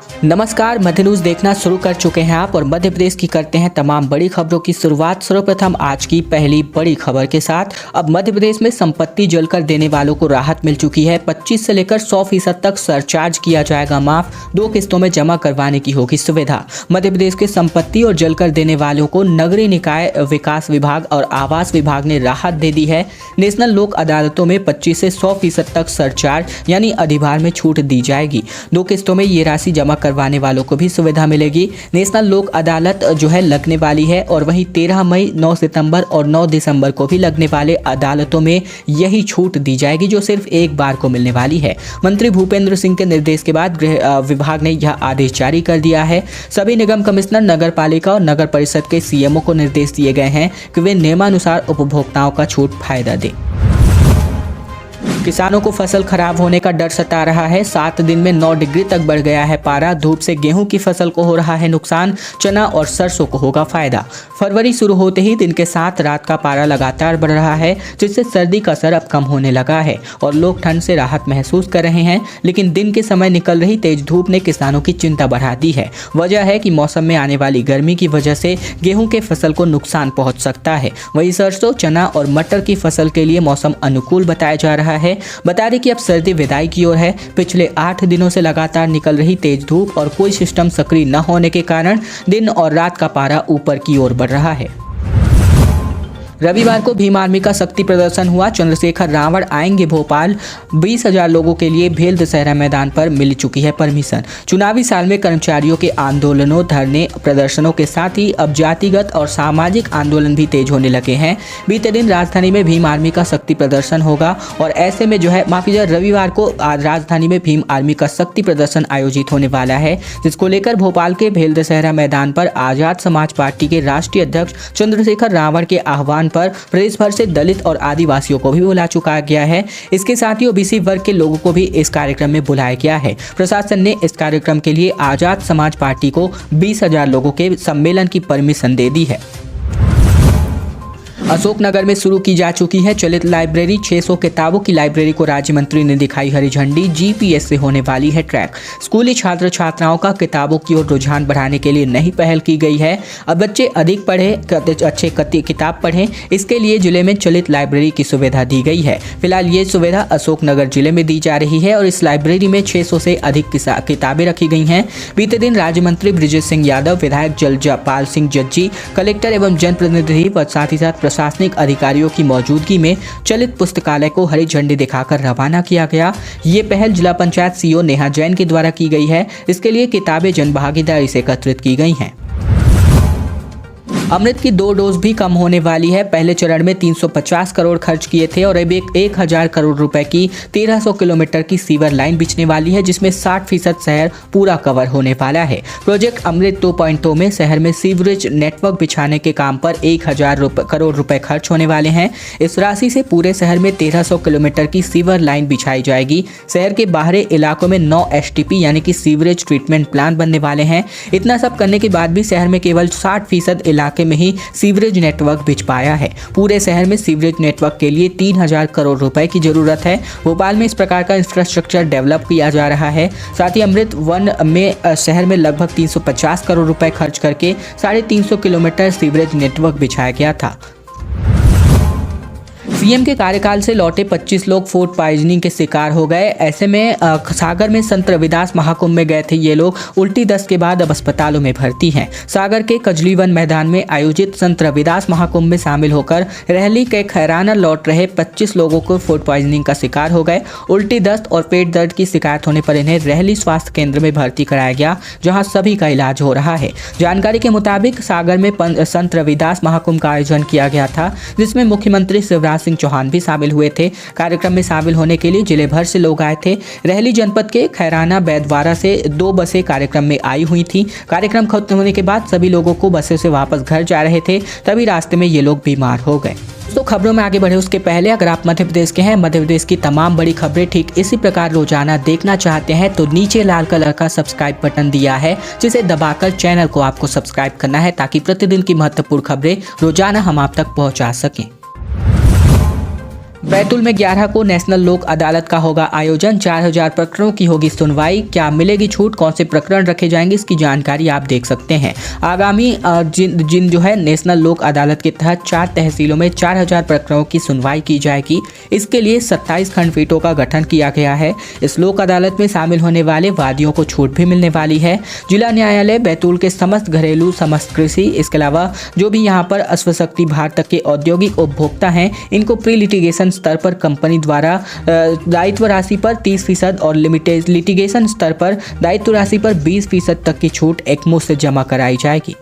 नमस्कार, मध्य न्यूज देखना शुरू कर चुके हैं आप और मध्य प्रदेश की करते हैं तमाम बड़ी खबरों की शुरुआत। सर्वप्रथम आज की पहली बड़ी खबर के साथ। अब मध्य प्रदेश में संपत्ति जलकर देने वालों को राहत मिल चुकी है। 25 से लेकर 100% तक सरचार्ज किया जाएगा माफ। 2 किस्तों में जमा करवाने की होगी सुविधा। मध्य प्रदेश के संपत्ति और जलकर देने वालों को नगरीय निकाय विकास विभाग और आवास विभाग ने राहत दे दी है। नेशनल लोक अदालतों में 25 से 100% तक सरचार्ज यानी अधिभार में छूट दी जाएगी। 2 किस्तों में ये राशि जमा करवाने वालों को भी सुविधा मिलेगी। नेशनल लोक अदालत जो है लगने वाली है और वहीं 13 मई, 9 सितंबर और 9 दिसंबर को भी लगने वाले अदालतों में यही छूट दी जाएगी जो सिर्फ एक बार को मिलने वाली है। मंत्री भूपेंद्र सिंह के निर्देश के बाद गृह विभाग ने यह आदेश जारी कर दिया है। सभी निगम कमिश्नर, नगर पालिका और नगर परिषद के सीएमओ को निर्देश दिए गए हैं कि वे नियमानुसार उपभोक्ताओं का छूट फायदा दें। किसानों को फसल खराब होने का डर सता रहा है। 7 दिन में 9 डिग्री तक बढ़ गया है पारा। धूप से गेहूं की फसल को हो रहा है नुकसान, चना और सरसों को होगा फायदा। फरवरी शुरू होते ही दिन के साथ रात का पारा लगातार बढ़ रहा है, जिससे सर्दी का असर अब कम होने लगा है और लोग ठंड से राहत महसूस कर रहे हैं। लेकिन दिन के समय निकल रही तेज धूप ने किसानों की चिंता बढ़ा दी है। वजह है कि मौसम में आने वाली गर्मी की वजह से गेहूं के फसल को नुकसान पहुंच सकता है। वहीं सरसों, चना और मटर की फसल के लिए मौसम अनुकूल बताया जा रहा है। बता दें कि अब सर्दी विदाई की ओर है। पिछले 8 दिनों से लगातार निकल रही तेज धूप और कोई सिस्टम सक्रिय न होने के कारण दिन और रात का पारा ऊपर की ओर बढ़ रहा है। रविवार को भीम आर्मी का शक्ति प्रदर्शन हुआ। चंद्रशेखर रावण आएंगे भोपाल। 20,000 लोगों के लिए भेल दशहरा मैदान पर मिल चुकी है परमिशन। चुनावी साल में कर्मचारियों के आंदोलनों, धरने, प्रदर्शनों के साथ ही अब जातिगत और सामाजिक आंदोलन भी तेज होने लगे हैं। बीते दिन राजधानी में भीम आर्मी का शक्ति प्रदर्शन होगा और ऐसे में रविवार को राजधानी में भीम आर्मी का शक्ति प्रदर्शन आयोजित होने वाला है, जिसको लेकर भोपाल के भेल दशहरा मैदान पर आजाद समाज पार्टी के राष्ट्रीय अध्यक्ष चंद्रशेखर रावण के आह्वान पर प्रदेश भर से दलित और आदिवासियों को भी बुला चुका गया है। इसके साथ ही ओबीसी वर्ग के लोगों को भी इस कार्यक्रम में बुलाया गया है। प्रशासन ने इस कार्यक्रम के लिए आजाद समाज पार्टी को 20,000 लोगों के सम्मेलन की परमिशन दे दी है। अशोकनगर में शुरू की जा चुकी है चलित लाइब्रेरी। 600 किताबों की लाइब्रेरी को राज्य मंत्री ने दिखाई हरी झंडी। जीपीएस से होने वाली है ट्रैक। स्कूली छात्र छात्राओं का किताबों की ओर रुझान बढ़ाने के लिए नई पहल की गई है। अब बच्चे अधिक अच्छे किताब पढ़ें, इसके लिए जिले में चलित लाइब्रेरी की सुविधा दी गई है। फिलहाल ये सुविधा अशोकनगर जिले में दी जा रही है और इस लाइब्रेरी में 600 से अधिक किताबें रखी गई हैं। बीते दिन राज्य मंत्री बृजेश सिंह यादव, विधायक जलपाल सिंह जज्जी, कलेक्टर एवं जनप्रतिनिधि व साथ ही साथ प्रशासनिक अधिकारियों की मौजूदगी में चलित पुस्तकालय को हरी झंडी दिखाकर रवाना किया गया। ये पहल जिला पंचायत सीईओ नेहा जैन के द्वारा की गई है। इसके लिए किताबें जनभागीदारी से एकत्रित की गई हैं। अमृत की 2 डोज भी कम होने वाली है। पहले चरण में 350 करोड़ खर्च किए थे और अब 1,000 करोड़ रुपए की 1300 किलोमीटर की सीवर लाइन बिछने वाली है, जिसमें 60% शहर पूरा कवर होने वाला है। प्रोजेक्ट अमृत 2.0 में शहर में सीवरेज नेटवर्क बिछाने के काम पर 1,000 करोड़ रुपए खर्च होने वाले हैं। इस राशि से पूरे शहर में 1300 किलोमीटर की सीवर लाइन बिछाई जाएगी। शहर के बाहरी इलाकों में 9 STP यानी कि सीवरेज ट्रीटमेंट प्लांट बनने वाले हैं। इतना सब करने के बाद भी शहर में केवल 60% इलाके में ही सीवरेज नेटवर्क बिछ पाया है। पूरे शहर में सीवरेज नेटवर्क के लिए 3,000 करोड़ रुपए की जरूरत है। भोपाल में इस प्रकार का इंफ्रास्ट्रक्चर डेवलप किया जा रहा है। साथ ही अमृत 1 में शहर में लगभग 350 करोड़ रुपए खर्च करके 350 किलोमीटर सीवरेज नेटवर्क बिछाया गया था। सीएम के कार्यकाल से लौटे 25 लोग फूड पॉइजनिंग के शिकार हो गए। ऐसे में सागर में संत रविदास महाकुंभ में गए थे ये लोग। उल्टी दस्त के बाद अब अस्पतालों में भर्ती हैं। सागर के कजलीवन मैदान में आयोजित संत रविदास महाकुंभ में शामिल होकर रहली के खैराना लौट रहे 25 लोगों को फूड पॉइजनिंग का शिकार हो गए। उल्टी दस्त और पेट दर्द की शिकायत होने पर इन्हें रहली स्वास्थ्य केंद्र में भर्ती कराया गया, जहाँ सभी का इलाज हो रहा है। जानकारी के मुताबिक सागर में संत रविदास महाकुंभ का आयोजन किया गया था, जिसमें मुख्यमंत्री शिवराज सिंह चौहान भी शामिल हुए थे। कार्यक्रम में शामिल होने के लिए जिले भर से लोग आए थे। रहली जनपद के खैराना बैदवारा से 2 बसें कार्यक्रम में आई हुई थी। कार्यक्रम खत्म होने के बाद सभी लोगों को बसें से वापस घर जा रहे थे, तभी रास्ते में ये लोग बीमार हो गए। तो खबरों में आगे बढ़े उसके पहले अगर आप मध्य प्रदेश के हैं, मध्य प्रदेश की तमाम बड़ी खबरें ठीक इसी प्रकार रोजाना देखना चाहते हैं तो नीचे लाल कलर का सब्सक्राइब बटन दिया है, जिसे दबाकर चैनल को आपको सब्सक्राइब करना है ताकि प्रतिदिन की महत्वपूर्ण खबरें रोजाना हम आप तक पहुंचा सकें। बैतूल में 11 को नेशनल लोक अदालत का होगा आयोजन। 4000 प्रकरणों की होगी सुनवाई। क्या मिलेगी छूट, कौन से प्रकरण रखे जाएंगे, इसकी जानकारी आप देख सकते हैं। आगामी जिन जो है नेशनल लोक अदालत के तहत 4 तहसीलों में 4000 प्रकरणों की सुनवाई की जाएगी। इसके लिए 27 खंडपीठों का गठन किया गया है। इस लोक अदालत में शामिल होने वाले वादियों को छूट भी मिलने वाली है। जिला न्यायालय बैतूल के समस्त घरेलू, समस्त कृषि, इसके अलावा जो भी यहाँ पर अश्वशक्ति भार तक के औद्योगिक उपभोक्ता हैं, इनको प्री लिटिगेशन स्तर पर कंपनी द्वारा दायित्व राशि पर 30% और लिटिगेशन स्तर पर दायित्व राशि पर 20% तक की छूट एकमुश्त से जमा कराई जाएगी।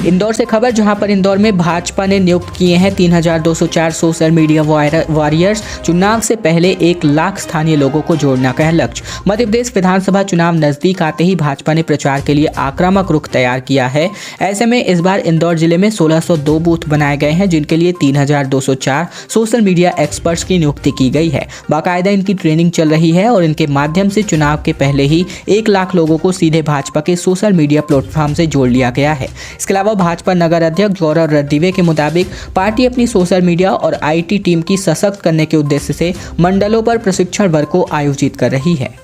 इंदौर से खबर, जहां पर इंदौर में भाजपा ने नियुक्त किए हैं 3204 सोशल मीडिया वॉरियर्स। चुनाव से पहले 1 लाख स्थानीय लोगों को जोड़ना का है लक्ष्य। मध्य प्रदेश विधानसभा चुनाव नजदीक आते ही भाजपा ने प्रचार के लिए आक्रामक रुख तैयार किया है। ऐसे में इस बार इंदौर जिले में 1602 बूथ बनाए गए हैं, जिनके लिए 3204 सोशल मीडिया एक्सपर्ट्स की नियुक्ति की गई है। बाकायदा इनकी ट्रेनिंग चल रही है और इनके माध्यम से चुनाव के पहले ही 1 लाख लोगों को सीधे भाजपा के सोशल मीडिया प्लेटफॉर्म से जोड़ लिया गया है। इसके अलावा भाजपा नगर अध्यक्ष गौरव रद्दीवे के मुताबिक पार्टी अपनी सोशल मीडिया और आईटी टीम की सशक्त करने के उद्देश्य से मंडलों पर प्रशिक्षण वर्ग को आयोजित कर रही है।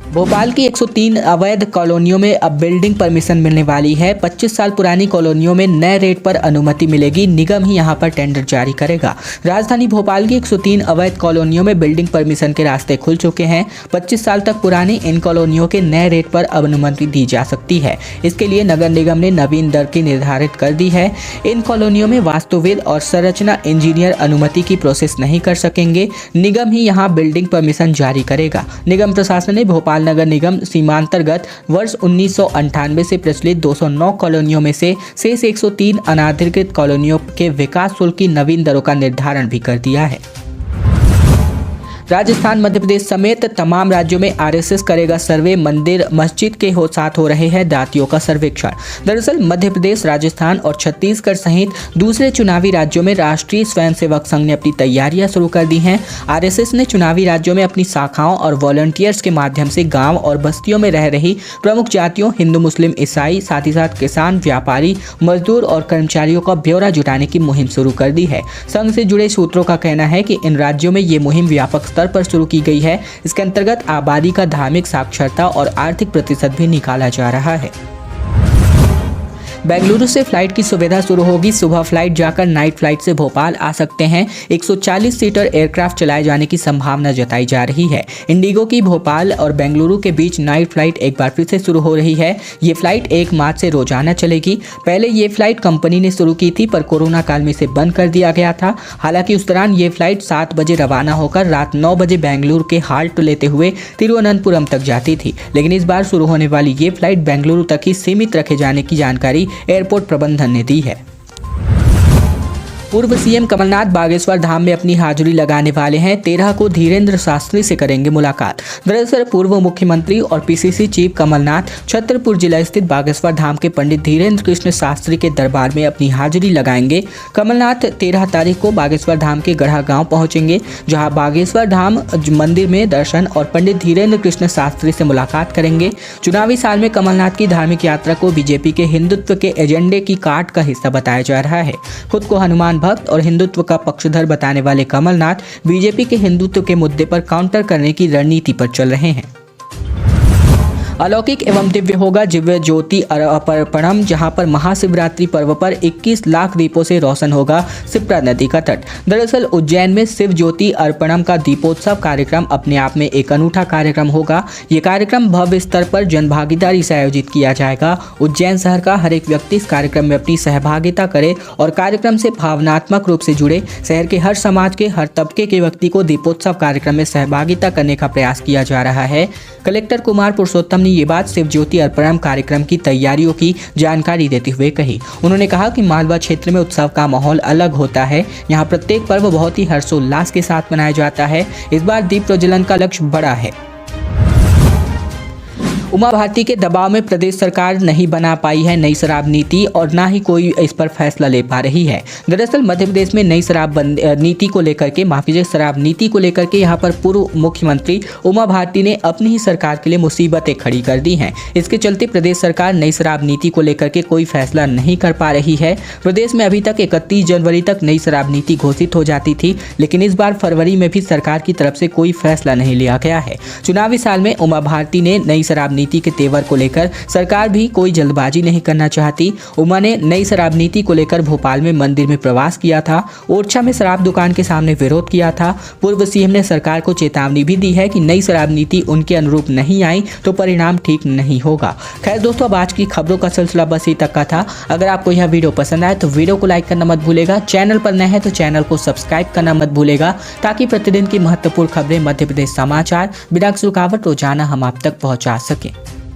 भोपाल की 103 अवैध कॉलोनियों में अब बिल्डिंग परमिशन मिलने वाली है। 25 साल पुरानी कॉलोनियों में नए रेट पर अनुमति मिलेगी। निगम ही यहां पर टेंडर जारी करेगा। राजधानी भोपाल की 103 अवैध कॉलोनियों में बिल्डिंग परमिशन के रास्ते खुल चुके हैं। 25 साल तक पुरानी इन कॉलोनियों के नए रेट पर अब अनुमति दी जा सकती है। इसके लिए नगर निगम ने नवीन दर की निर्धारित कर दी है। इन कॉलोनियों में वास्तुविद और संरचना इंजीनियर अनुमति की प्रोसेस नहीं कर सकेंगे। निगम ही यहाँ बिल्डिंग परमिशन जारी करेगा। निगम प्रशासन ने भोपाल नगर निगम सीमांतर्गत वर्ष 1998 से प्रचलित 209 कॉलोनियों में से शेष 103 अनाधिकृत कॉलोनियों के विकास शुल्क की नवीन दरों का निर्धारण भी कर दिया है। राजस्थान, मध्य प्रदेश समेत तमाम राज्यों में आरएसएस करेगा सर्वे। मंदिर मस्जिद के साथ हो रहे हैं दातियों का सर्वेक्षण। दरअसल मध्य प्रदेश, राजस्थान और छत्तीसगढ़ सहित दूसरे चुनावी राज्यों में राष्ट्रीय स्वयंसेवक संघ ने अपनी तैयारियां शुरू कर दी हैं। आरएसएस ने चुनावी राज्यों में अपनी शाखाओं और वॉलंटियर्स के माध्यम से गाँव और बस्तियों में रह रही प्रमुख जातियों, हिंदू, मुस्लिम, ईसाई, साथ ही साथ किसान, व्यापारी, मजदूर और कर्मचारियों का ब्यौरा जुटाने की मुहिम शुरू कर दी है। संघ से जुड़े सूत्रों का कहना है कि इन राज्यों में ये मुहिम व्यापक स्तर पर शुरू की गई है। इसके अंतर्गत आबादी का धार्मिक साक्षरता और आर्थिक प्रतिशत भी निकाला जा रहा है। बेंगलुरु से फ्लाइट की सुविधा शुरू होगी। सुबह फ्लाइट जाकर नाइट फ्लाइट से भोपाल आ सकते हैं। 140 सीटर एयरक्राफ्ट चलाए जाने की संभावना जताई जा रही है। इंडिगो की भोपाल और बेंगलुरु के बीच नाइट फ्लाइट एक बार फिर से शुरू हो रही है। ये फ्लाइट 1 मार्च से रोजाना चलेगी। पहले ये फ्लाइट कंपनी ने शुरू की थी, पर कोरोना काल में इसे बंद कर दिया गया था। हालांकि उस दौरान ये फ्लाइट 7 बजे रवाना होकर रात 9 बजे बेंगलुरु के हाल्ट लेते हुए तिरुवनंतपुरम तक जाती थी। लेकिन इस बार शुरू होने वाली ये फ्लाइट बेंगलुरु तक ही सीमित रखे जाने की जानकारी एयरपोर्ट प्रबंधन ने दी है। पूर्व सीएम कमलनाथ बागेश्वर धाम में अपनी हाजिरी लगाने वाले हैं। 13 को धीरेन्द्र शास्त्री से करेंगे मुलाकात। दरअसल पूर्व मुख्यमंत्री और पीसीसी चीफ कमलनाथ छतरपुर जिला स्थित बागेश्वर धाम के पंडित धीरेन्द्र कृष्ण शास्त्री के दरबार में अपनी हाजिरी लगाएंगे। कमलनाथ 13 तारीख को बागेश्वर धाम के गढ़ा गांव पहुंचेंगे, जहां बागेश्वर धाम मंदिर में दर्शन और पंडित धीरेन्द्र कृष्ण शास्त्री से मुलाकात करेंगे। चुनावी साल में कमलनाथ की धार्मिक यात्रा को बीजेपी के हिंदुत्व के एजेंडे की काट का हिस्सा बताया जा रहा है। खुद को हनुमान भक्त और हिंदुत्व का पक्षधर बताने वाले कमलनाथ बीजेपी के हिंदुत्व के मुद्दे पर काउंटर करने की रणनीति पर चल रहे हैं। अलौकिक एवं दिव्य होगा दिव्य ज्योति अर्पणम, जहां पर महाशिवरात्रि पर्व पर 21 लाख दीपों से रोशन होगा शिप्रा नदी का तट। दरअसल उज्जैन में शिव ज्योति अर्पणम का दीपोत्सव कार्यक्रम अपने आप में एक अनूठा कार्यक्रम होगा। ये कार्यक्रम भव्य स्तर पर जनभागीदारी से आयोजित किया जाएगा। उज्जैन शहर का हर एक व्यक्ति इस कार्यक्रम में अपनी सहभागिता करे और कार्यक्रम से भावनात्मक रूप से जुड़े। शहर के हर समाज के हर तबके के व्यक्ति को दीपोत्सव कार्यक्रम में सहभागिता करने का प्रयास किया जा रहा है। कलेक्टर कुमार पुरुषोत्तम ये बात शिव ज्योति अर्पणम कार्यक्रम की तैयारियों की जानकारी देते हुए कही। उन्होंने कहा कि मालवा क्षेत्र में उत्सव का माहौल अलग होता है। यहाँ प्रत्येक पर्व बहुत ही हर्षोल्लास के साथ मनाया जाता है। इस बार दीप प्रज्वलन का लक्ष्य बड़ा है। उमा भारती के दबाव में प्रदेश सरकार नहीं बना पाई है नई शराब नीति और ना ही कोई इस पर फैसला ले पा रही है। दरअसल मध्य प्रदेश में नई शराब नीति को लेकर के शराब नीति को लेकर के यहाँ पर पूर्व मुख्यमंत्री उमा भारती ने अपनी ही सरकार के लिए मुसीबतें खड़ी कर दी हैं। इसके चलते प्रदेश सरकार नई शराब नीति को लेकर के कोई फैसला नहीं कर पा रही है। प्रदेश में अभी तक 31 जनवरी तक नई शराब नीति घोषित हो जाती थी, लेकिन इस बार फरवरी में भी सरकार की तरफ से कोई फैसला नहीं लिया गया है। चुनावी साल में उमा भारती ने नई शराब नीति के तेवर को लेकर सरकार भी कोई जल्दबाजी नहीं करना चाहती। उमा ने नई शराब नीति को लेकर भोपाल में मंदिर में प्रवास किया था, ओरछा में शराब दुकान के सामने विरोध किया था। पूर्व सीएम ने सरकार को चेतावनी भी दी है कि नई शराब नीति उनके अनुरूप नहीं आई तो परिणाम ठीक नहीं होगा। खैर दोस्तों, अब आज की खबरों का सिलसिला बस ही तक का था। अगर आपको यह वीडियो पसंद आए तो वीडियो को लाइक करना मत भूलेगा। चैनल पर नए हैं तो चैनल को सब्सक्राइब करना मत भूलेगा, ताकि प्रतिदिन की महत्वपूर्ण खबरें मध्य प्रदेश समाचार बिना किसी रुकावट रोजाना हम आप तक पहुंचा सकें।